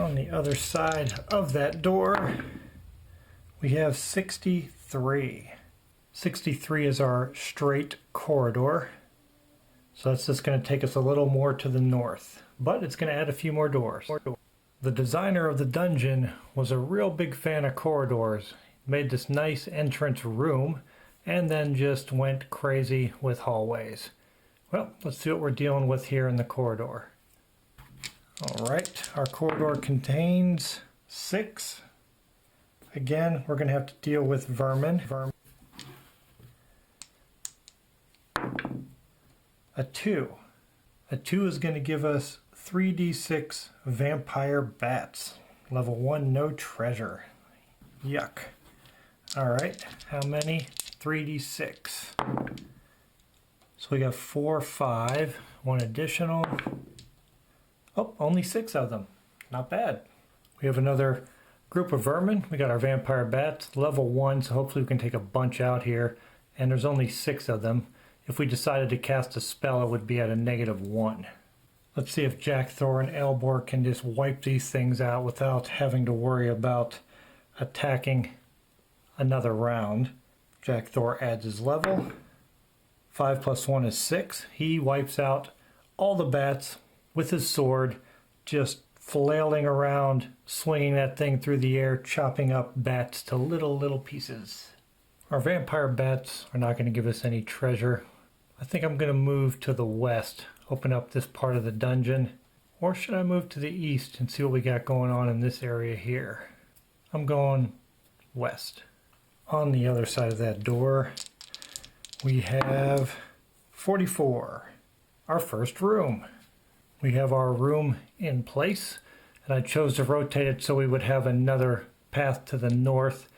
On the other side of that door, we have 63. 63 is our straight corridor. So that's just going to take us a little more to the north, but it's going to add a few more doors. The designer of the dungeon was a real big fan of corridors. Made this nice entrance room and then just went crazy with hallways. Well, let's see what we're dealing with here in the corridor. Alright, our corridor contains 6. Again, we're going to have to deal with vermin. A 2. A 2 is going to give us 3d6 vampire bats. Level 1, no treasure. Yuck. Alright, how many? 3d6. So we got 4, 5, 1 additional. Oh, only 6 of them. Not bad. We have another group of vermin. We got our vampire bats, level 1, so hopefully we can take a bunch out here. And there's only 6 of them. If we decided to cast a spell, it would be at a -1. Let's see if Jack Thor and Elbor can just wipe these things out without having to worry about attacking another round. Jack Thor adds his level. 5 + 1 is 6. He wipes out all the bats with his sword, just flailing around, swinging that thing through the air, chopping up bats to little pieces. Our vampire bats are not going to give us any treasure. I think I'm going to move to the west, open up this part of the dungeon. Or should I move to the east and see what we got going on in this area here? I'm going west. On the other side of that door, we have 44, our first room. We have our room in place, and I chose to rotate it so we would have another path to the north.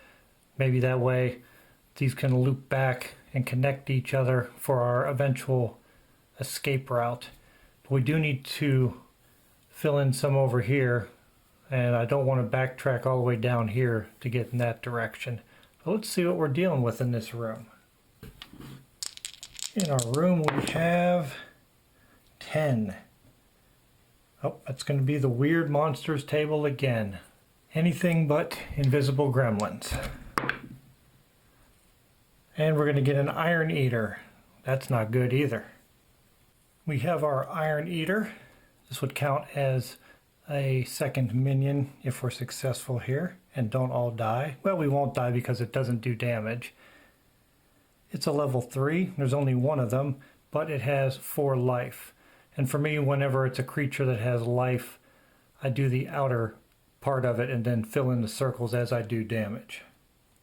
Maybe that way these can loop back and connect to each other for our eventual escape route. But we do need to fill in some over here, and I don't want to backtrack all the way down here to get in that direction. But let's see what we're dealing with in this room. In our room we have 10. Oh, that's going to be the weird monsters table again. Anything but invisible gremlins. And we're going to get an Iron Eater. That's not good either. We have our Iron Eater. This would count as a second minion if we're successful here and don't all die. Well, we won't die because it doesn't do damage. It's a level 3. There's only 1 of them, but it has 4 life. And for me, whenever it's a creature that has life, I do the outer part of it and then fill in the circles as I do damage.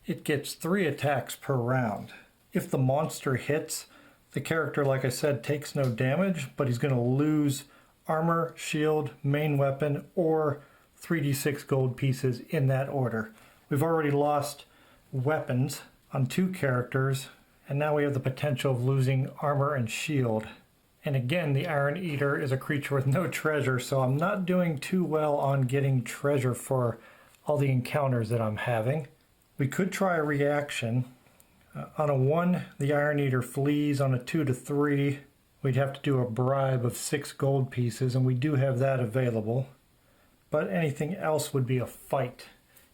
It gets 3 attacks per round. If the monster hits, the character, like I said, takes no damage, but he's going to lose armor, shield, main weapon, or 3d6 gold pieces in that order. We've already lost weapons on 2 characters, and now we have the potential of losing armor and shield. And again, the Iron Eater is a creature with no treasure, so I'm not doing too well on getting treasure for all the encounters that I'm having. We could try a reaction. On a 1, the Iron Eater flees. On a 2 to 3, we'd have to do a bribe of 6 gold pieces, and we do have that available. But anything else would be a fight,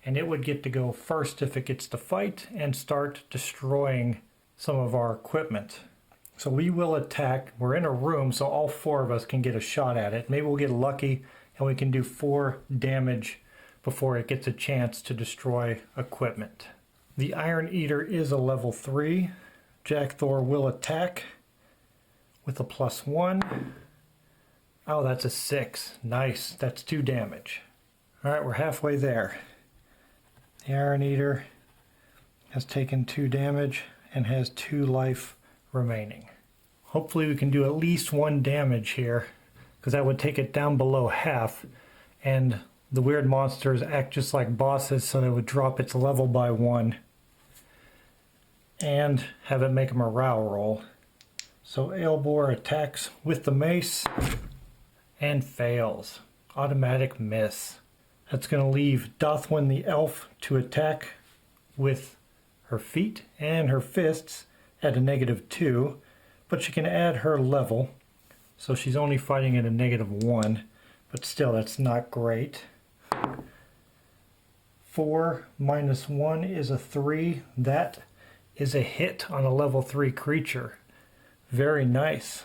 and it would get to go first if it gets to fight and start destroying some of our equipment. So we will attack. We're in a room, so all 4 of us can get a shot at it. Maybe we'll get lucky and we can do 4 damage before it gets a chance to destroy equipment. The Iron Eater is a level 3. Jack Thor will attack with a +1. Oh, that's a 6. Nice. That's 2 damage. Alright, we're halfway there. The Iron Eater has taken 2 damage and has 2 life remaining. Hopefully we can do at least 1 damage here, because that would take it down below half, and the weird monsters act just like bosses, so they would drop its level by 1 and have it make a morale roll. So Elbor attacks with the mace and fails. Automatic miss. That's going to leave Dothwin the elf to attack with her feet and her fists at a -2, but she can add her level, so she's only fighting at a -1, but still that's not great. 4 minus 1 is a 3. That is a hit on a level 3 creature. Very nice.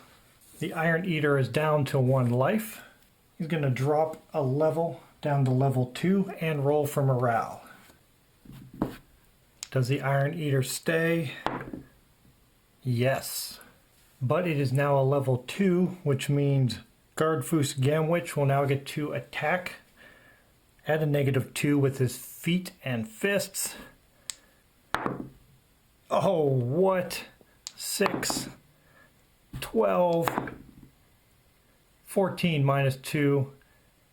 The Iron Eater is down to 1 life. He's going to drop a level down to level 2 and roll for morale. Does the Iron Eater stay? Yes. But it is now a level 2, which means Guardfoos Gamwich will now get to attack at a -2 with his feet and fists. Oh, what? 6, 12, 14 minus 2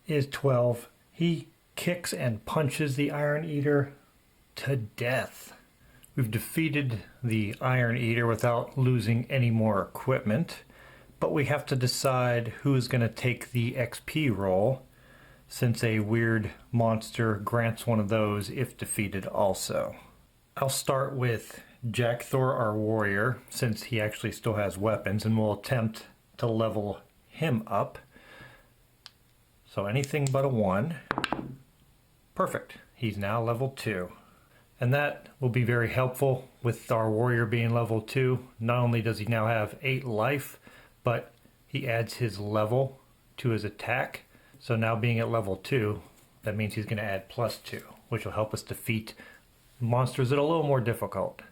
is 12. He kicks and punches the Iron Eater to death. We've defeated the Iron Eater without losing any more equipment, but we have to decide who is going to take the XP roll, since a weird monster grants one of those if defeated also. I'll start with Jack Thor, our warrior, since he actually still has weapons, and we'll attempt to level him up. So anything but a 1. Perfect. He's now level 2. And that will be very helpful with our warrior being level 2. Not only does he now have 8 life, but he adds his level to his attack. So now being at level 2, that means he's going to add +2, which will help us defeat monsters that are a little more difficult.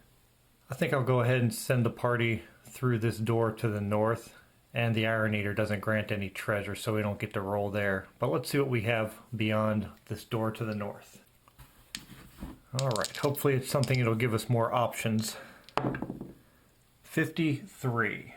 I think I'll go ahead and send the party through this door to the north. And the Iron Eater doesn't grant any treasure, so we don't get to roll there. But let's see what we have beyond this door to the north. Alright, hopefully it's something that'll give us more options. 53.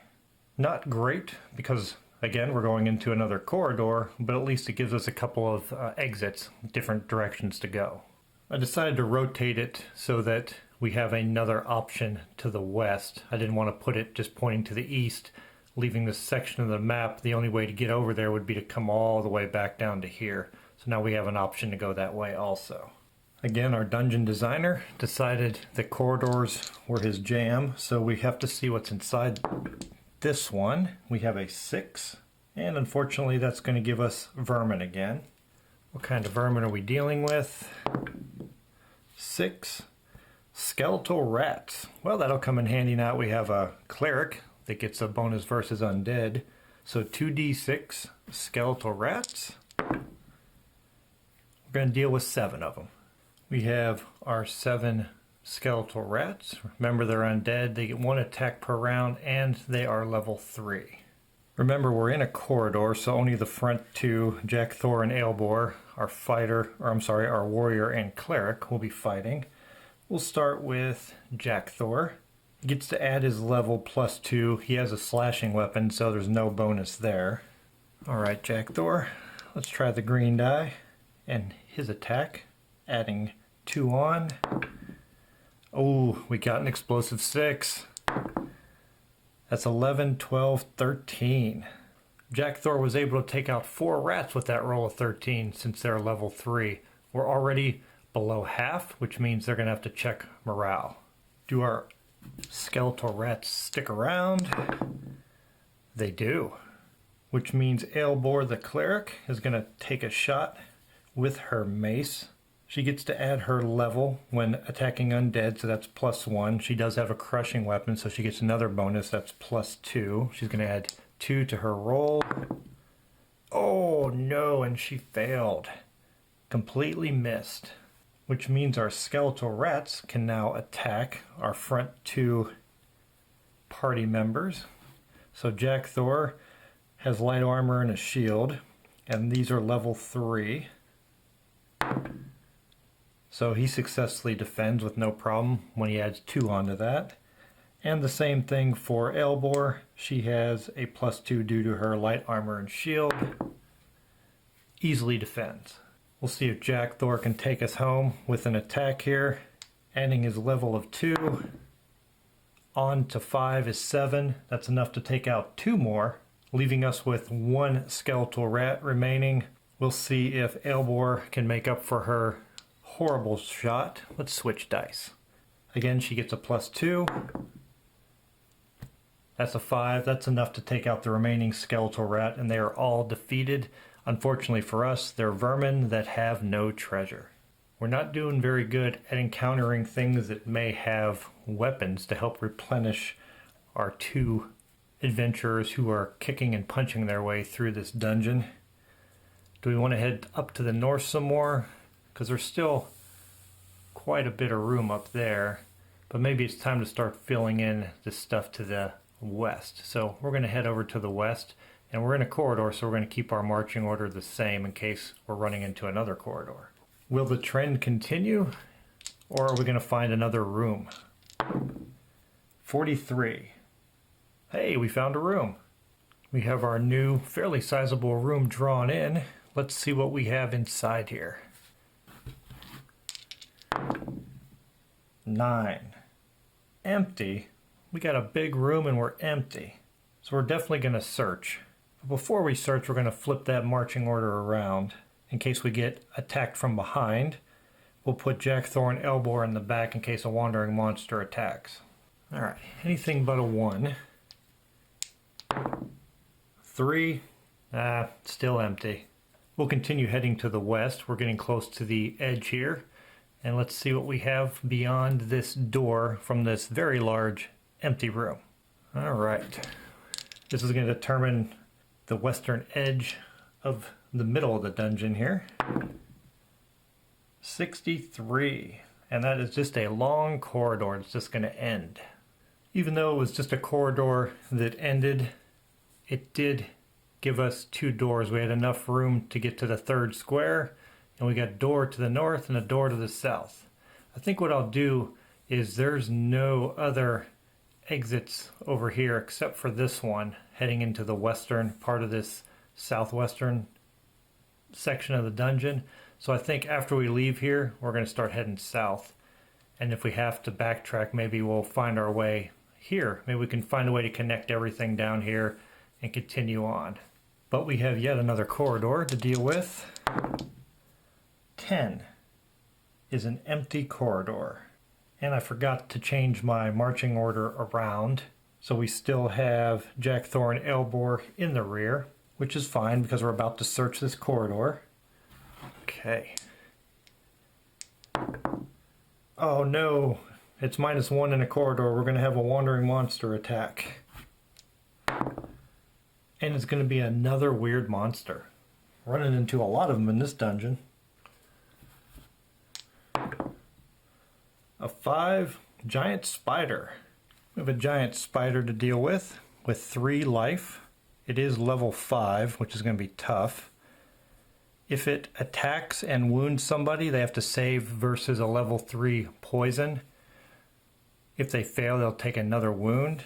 Not great, because again, we're going into another corridor, but at least it gives us a couple of exits, different directions to go. I decided to rotate it so that we have another option to the west. I didn't want to put it just pointing to the east, leaving this section of the map. The only way to get over there would be to come all the way back down to here. So now we have an option to go that way also. Again, our dungeon designer decided the corridors were his jam, so we have to see what's inside this one. We have a 6, and unfortunately that's going to give us vermin again. What kind of vermin are we dealing with? 6. Skeletal rats. Well, that'll come in handy now we have a cleric that gets a bonus versus undead. So 2d6 skeletal rats. We're going to deal with 7 of them. We have our 7 skeletal rats. Remember, they're undead. They get 1 attack per round, and they are level 3. Remember, we're in a corridor, so only the front 2, Jack Thor and Aelbor, our warrior and cleric, will be fighting. We'll start with Jack Thor. He gets to add his level +2. He has a slashing weapon, so there's no bonus there. Alright, Jack Thor. Let's try the green die and his attack. Adding 2 on. Oh, we got an explosive 6. That's 11, 12, 13. Jack Thor was able to take out 4 rats with that roll of 13 since they're level 3. We're already below half, which means they're going to have to check morale. Do our skeletal rats stick around? They do. Which means Aelbor the cleric is going to take a shot with her mace. She gets to add her level when attacking undead, so that's +1. She does have a crushing weapon, so she gets another bonus, that's +2. She's going to add 2 to her roll. Oh no, and she failed. Completely missed. Which means our skeletal rats can now attack our front 2 party members. So Jack Thor has light armor and a shield, and these are level 3. So he successfully defends with no problem when he adds 2 onto that. And the same thing for Aelbor. She has a +2 due to her light armor and shield. Easily defends. We'll see if Jack Thor can take us home with an attack here. Adding his level of 2. On to 5 is 7. That's enough to take out 2 more, leaving us with 1 skeletal rat remaining. We'll see if Aelbor can make up for her horrible shot. Let's switch dice. Again, she gets a +2. That's a 5. That's enough to take out the remaining skeletal rat, and they are all defeated. Unfortunately for us, they're vermin that have no treasure. We're not doing very good at encountering things that may have weapons to help replenish our two adventurers who are kicking and punching their way through this dungeon. Do we want to head up to the north some more? Because there's still quite a bit of room up there, but maybe it's time to start filling in the stuff to the west. So we're going to head over to the west, and we're in a corridor, so we're going to keep our marching order the same in case we're running into another corridor. Will the trend continue, or are we going to find another room? 43. Hey, we found a room. We have our new, fairly sizable room drawn in. Let's see what we have inside here. 9. Empty. We got a big room and we're empty. So we're definitely going to search. But before we search, we're going to flip that marching order around. In case we get attacked from behind, we'll put Jackthorn Elbow in the back in case a wandering monster attacks. Alright, anything but a 1. 3. Still empty. We'll continue heading to the west. We're getting close to the edge here. And let's see what we have beyond this door from this very large empty room. Alright. This is going to determine the western edge of the middle of the dungeon here. 63. And that is just a long corridor. It's just going to end. Even though it was just a corridor that ended, it did give us 2 doors. We had enough room to get to the 3rd square, and we got a door to the north and a door to the south. I think what I'll do is there's no other exits over here except for this one heading into the western part of this southwestern section of the dungeon. So I think after we leave here, we're going to start heading south. And if we have to backtrack, maybe we'll find our way here. Maybe we can find a way to connect everything down here and continue on. But we have yet another corridor to deal with. 10 is an empty corridor. And I forgot to change my marching order around. So we still have Jackthorn Elbow in the rear, which is fine because we're about to search this corridor. Okay. Oh no, it's -1 in a corridor. We're going to have a wandering monster attack. And it's going to be another weird monster. Running into a lot of them in this dungeon. A 5, giant spider. We have a giant spider to deal with 3 life. It is level 5, which is going to be tough. If it attacks and wounds somebody, they have to save versus a level 3 poison. If they fail, they'll take another wound,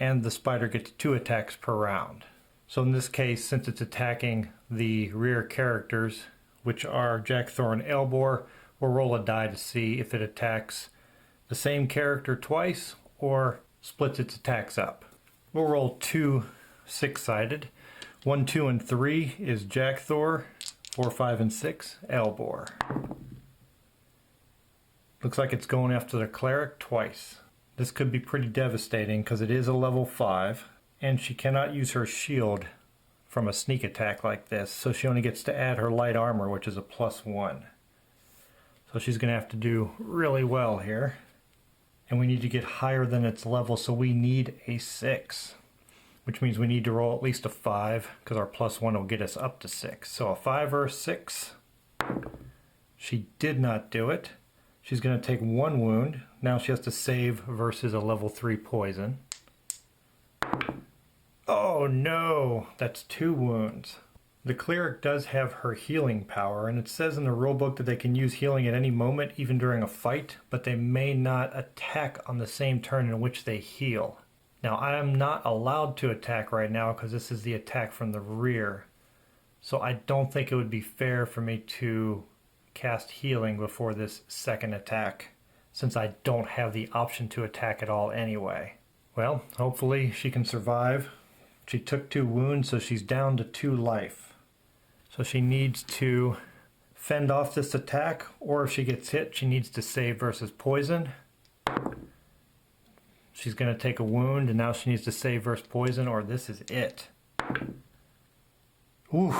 and the spider gets 2 attacks per round. So in this case, since it's attacking the rear characters, which are Jackthorn Elbow, we'll roll a die to see if it attacks the same character twice or splits its attacks up. We'll roll 2 6-sided. 1, 2, and 3 is Jackthor. 4, 5, and 6, Elbow. Looks like it's going after the cleric twice. This could be pretty devastating because it is a level 5. And she cannot use her shield from a sneak attack like this, so she only gets to add her light armor, which is a +1. So she's going to have to do really well here. And we need to get higher than its level, so we need a 6. Which means we need to roll at least a 5, because our +1 will get us up to 6. So a 5 or a 6. She did not do it. She's going to take 1 wound. Now she has to save versus a level 3 poison. Oh no, that's 2 wounds. The cleric does have her healing power, and it says in the rulebook that they can use healing at any moment, even during a fight, but they may not attack on the same turn in which they heal. Now I am not allowed to attack right now because this is the attack from the rear, so I don't think it would be fair for me to cast healing before this second attack, since I don't have the option to attack at all anyway. Well, hopefully she can survive. She took 2 wounds, so she's down to 2 life. So she needs to fend off this attack, or if she gets hit, she needs to save versus poison. She's going to take a wound, and now she needs to save versus poison, or this is it. Ooh,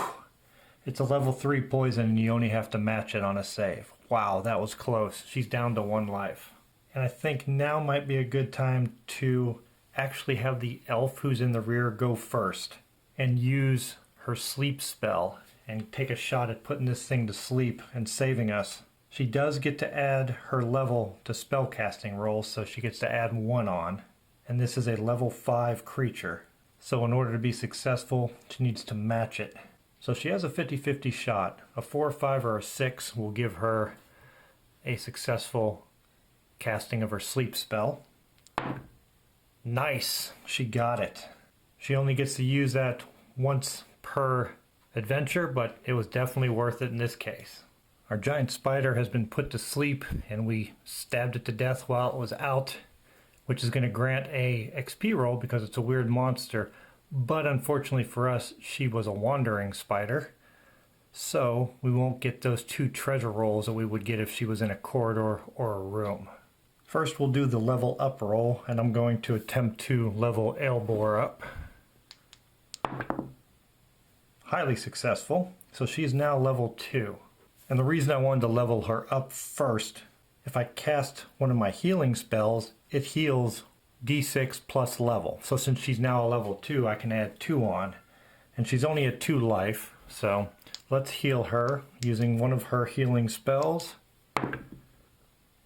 It's a level 3 poison and you only have to match it on a save. Wow, that was close. She's down to 1 life. And I think now might be a good time to actually have the elf who's in the rear go first and use her sleep spell and take a shot at putting this thing to sleep and saving us. She does get to add her level to spellcasting rolls, so she gets to add 1 on. And this is a level 5 creature. So in order to be successful, she needs to match it. So she has a 50-50 shot. A 4, 5, or a 6 will give her a successful casting of her sleep spell. Nice, she got it. She only gets to use that once per adventure, but it was definitely worth it in this case. Our giant spider has been put to sleep and we stabbed it to death while it was out, which is going to grant a XP roll because it's a weird monster. But unfortunately for us, she was a wandering spider, so we won't get those 2 treasure rolls that we would get if she was in a corridor or a room. First we'll do the level up roll, and I'm going to attempt to level Aelbor up. Highly successful, so she's now level 2. And the reason I wanted to level her up first, if I cast one of my healing spells, it heals D6 plus level. So since she's now a level 2, I can add 2 on. And she's only at 2 life, so let's heal her using one of her healing spells.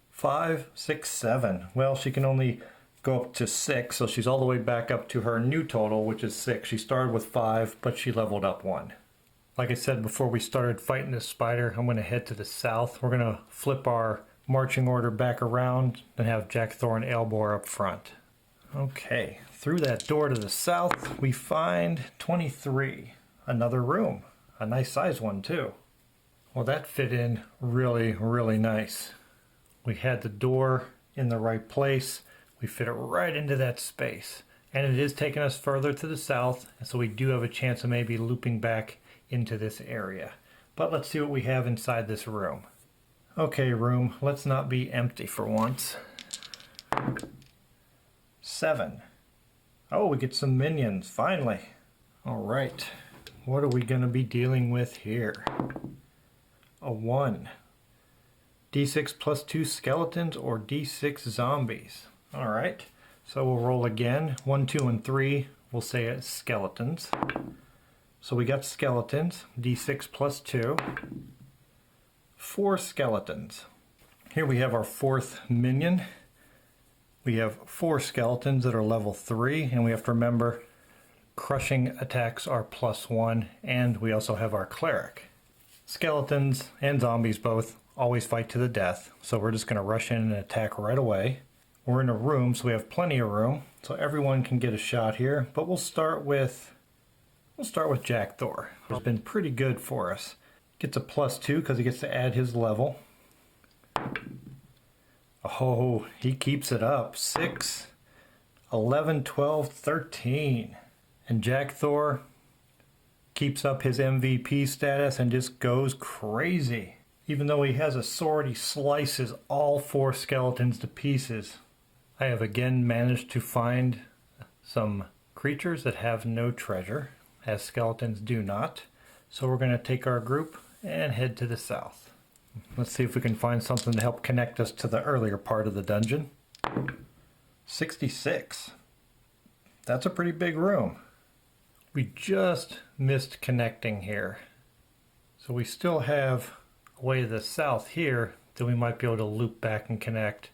5, 6, 7. Well, she can only go up to 6, so she's all the way back up to her new total, which is 6. She started with 5, but she leveled up 1. Like I said before we started fighting this spider, I'm going to head to the south. We're going to flip our marching order back around and have Jack Thor and Aelbor up front. Okay, through that door to the south, we find 23. Another room. A nice size one, too. Well, that fit in really, really nice. We had the door in the right place. We fit it right into that space. And it is taking us further to the south, and so we do have a chance of maybe looping back into this area. But let's see what we have inside this room. Okay, room, let's not be empty for once. 7. Oh, we get some minions, finally. All right, what are we going to be dealing with here? A 1. D6 plus 2 skeletons or D6 zombies. All right, so we'll roll again. 1, 2, and 3, we'll say it's skeletons. So we got skeletons, D6 plus 2. 4 skeletons. Here we have our 4th minion. We have 4 skeletons that are level 3, and we have to remember crushing attacks are plus 1, and we also have our cleric. Skeletons and zombies both always fight to the death, so we're just going to rush in and attack right away. We're in a room, so we have plenty of room, so everyone can get a shot here, but we'll start with Jack Thor, who's been pretty good for us. Gets a plus 2 because he gets to add his level. Oh, he keeps it up. 6, 11, 12, 13. And Jack Thor keeps up his MVP status and just goes crazy. Even though he has a sword, he slices all 4 skeletons to pieces. I have again managed to find some creatures that have no treasure, as skeletons do not. So we're going to take our group and head to the south. Let's see if we can find something to help connect us to the earlier part of the dungeon. 66. That's a pretty big room. We just missed connecting here. So we still have a way to the south here that we might be able to loop back and connect.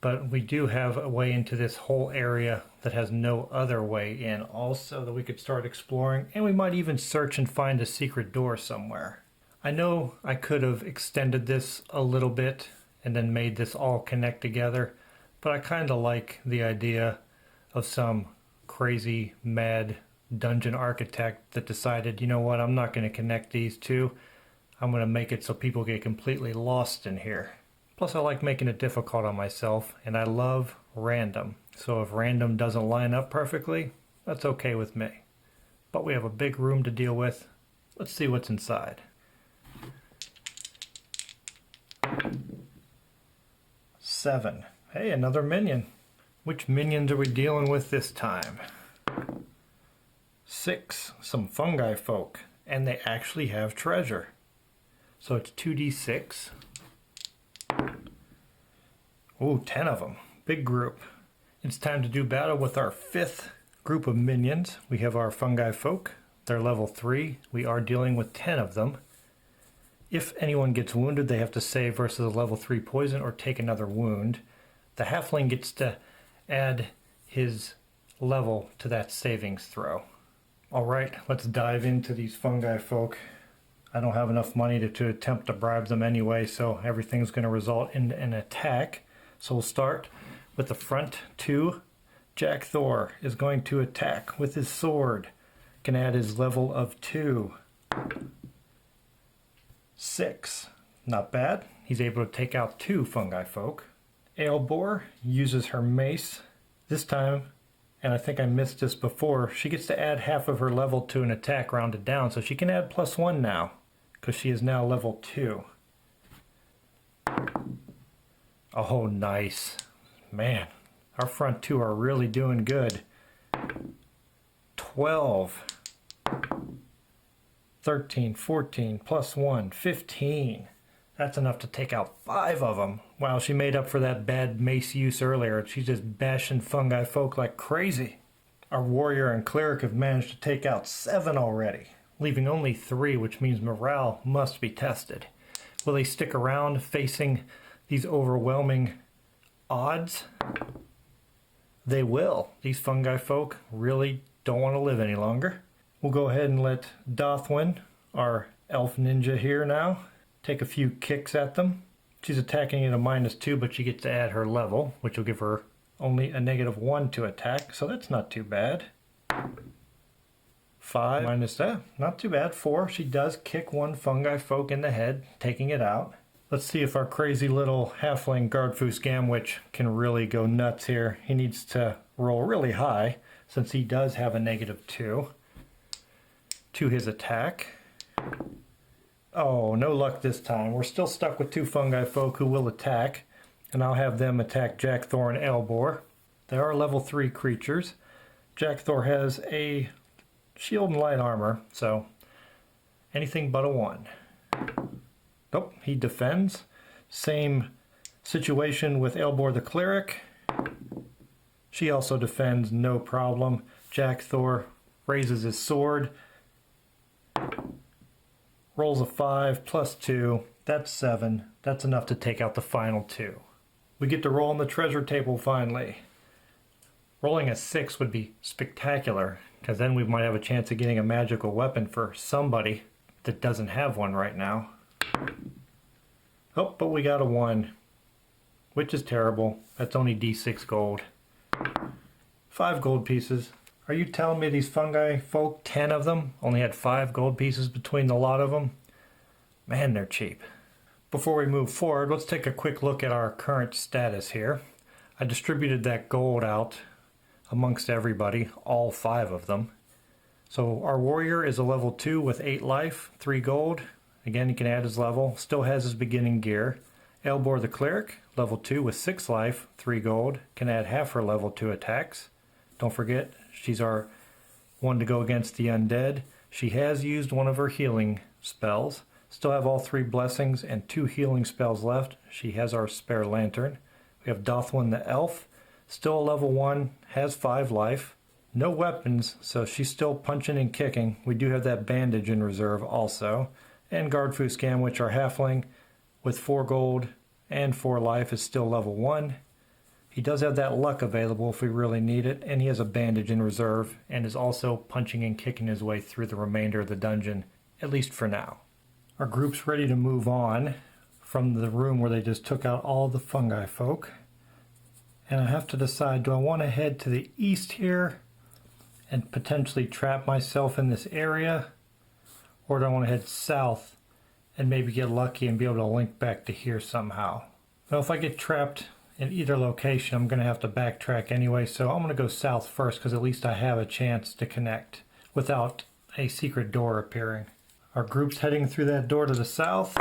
But we do have a way into this whole area that has no other way in also that we could start exploring, and we might even search and find a secret door somewhere. I know I could have extended this a little bit and then made this all connect together, but I kind of like the idea of some crazy, mad dungeon architect that decided, you know what, I'm not going to connect these two. I'm going to make it so people get completely lost in here. Plus, I like making it difficult on myself, and I love random. So if random doesn't line up perfectly, that's okay with me. But we have a big room to deal with. Let's see what's inside. 7. Hey, another minion. Which minions are we dealing with this time? 6. Some fungi folk. and they actually have treasure. So it's 2d6. Ooh, 10 of them. Big group. It's time to do battle with our 5th group of minions. We have our fungi folk. They're level 3. We are dealing with 10 of them. If anyone gets wounded, they have to save versus a level 3 poison or take another wound. The halfling gets to add his level to that savings throw. Alright, let's dive into these fungi folk. I don't have enough money to attempt to bribe them anyway, so everything's going to result in an attack. So we'll start with the front 2. Jack Thor is going to attack with his sword. Can add his level of 2. 6. Not bad. He's able to take out 2 fungi folk. Aelbor uses her mace. This time, and I think I missed this before, she gets to add half of her level to an attack rounded down, so she can add +1 now, because she is now level 2. Oh, nice. Man, our front 2 are really doing good. 12. 13, 14, +1, 15. That's enough to take out 5 of them. Wow, she made up for that bad mace use earlier. She's just bashing fungi folk like crazy. Our warrior and cleric have managed to take out 7 already, leaving only 3, which means morale must be tested. Will they stick around facing these overwhelming odds? They will. These fungi folk really don't want to live any longer. We'll go ahead and let Dothwin, our elf ninja here now, take a few kicks at them. She's attacking at a -2, but she gets to add her level, which will give her only a -1 to attack, so that's not too bad. 5 minus that, not too bad. 4, she does kick 1 fungi folk in the head, taking it out. Let's see if our crazy little halfling Gardfus Gamwich can really go nuts here. He needs to roll really high, since he does have a -2 to his attack. Oh, no luck this time. We're still stuck with 2 fungi folk who will attack, and I'll have them attack Jack Thor and Aelbor. They are level 3 creatures. Jack Thor has a shield and light armor, so anything but a 1. Nope, he defends. Same situation with Aelbor the cleric. She also defends, no problem. Jack Thor raises his sword. Rolls a 5 +2, that's 7. That's enough to take out the final 2. We get to roll on the treasure table finally. Rolling a 6 would be spectacular, because then we might have a chance of getting a magical weapon for somebody that doesn't have one right now. Oh, but we got a 1, which is terrible. That's only D6 gold. 5 gold pieces. Are you telling me these fungi folk, 10 of them, only had 5 gold pieces between the lot of them? Man, they're cheap. Before we move forward, let's take a quick look at our current status here. I distributed that gold out amongst everybody, all 5 of them. So our warrior is a level 2 with 8 life, 3 gold. Again, he can add his level, still has his beginning gear. Aelbor the cleric, level 2 with 6 life, 3 gold, can add half her level to attacks. Don't forget, she's our one to go against the undead. She has used one of her healing spells. Still have all 3 blessings and 2 healing spells left. She has our spare lantern. We have Dothwin the elf. Still a level 1, has 5 life. No weapons, so she's still punching and kicking. We do have that bandage in reserve also. And Gardfus Gamwich, our halfling, with 4 gold and 4 life, is still level 1. He does have that luck available if we really need it, and he has a bandage in reserve and is also punching and kicking his way through the remainder of the dungeon, at least for now. Our group's ready to move on from the room where they just took out all the fungi folk. And I have to decide, do I want to head to the east here and potentially trap myself in this area? Or do I want to head south and maybe get lucky and be able to link back to here somehow? Well, if I get trapped in either location, I'm going to have to backtrack anyway, so I'm going to go south first because at least I have a chance to connect without a secret door appearing. Our group's heading through that door to the south.